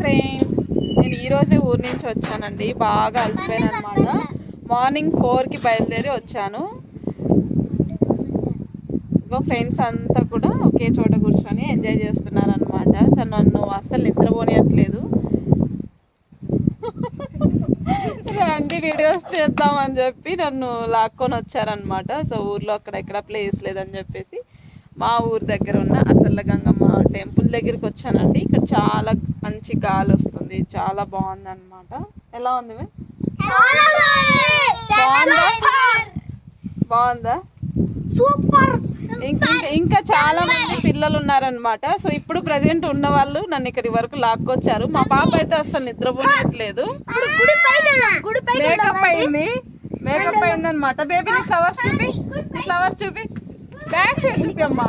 Friends, నేను ఈరోజే ఊరి నుంచి వచ్చానండి. బాగా అలసిపోయాను అనమాట. మార్నింగ్ 4కి బయలుదేరి వచ్చాను. ఇంకో ఫ్రెండ్స్ అంతా కూడా ఒకే చోట కూర్చొని ఎంజాయ్ చేస్తున్నారనమాట. సో నన్ను అస్సలు నిద్రపోనియట్లేదు. రండి వీడియోస్ చేద్దామని చెప్పి నన్ను లాక్కొని వచ్చారనమాట. సో ఊర్లో అక్కడెక్కడ ప్లేస్ లేదని చెప్పేసి మా ఊరు దగ్గర ఉన్న అసల గంగమ్మ టెంపుల్ దగ్గరికి వచ్చానండి. ఇక్కడ చాలా మంచి గాలి వస్తుంది, చాలా బాగుంది అనమాట. ఎలా ఉంది? బాగుందా? సూపర్. ఇంకా చాలా మంది పిల్లలు ఉన్నారనమాట. సో ఇప్పుడు ప్రజెంట్ ఉన్న వాళ్ళు నన్ను ఇక్కడి వరకు లాక్కొచ్చారు. మా పాప అయితే అసలు నిద్రపోయట్లేదు. మేకప్ అయింది అనమాట. బేబీ నీ ఫ్లవర్స్ చూపి, బ్యాక్ సైడ్ చూపి అమ్మా.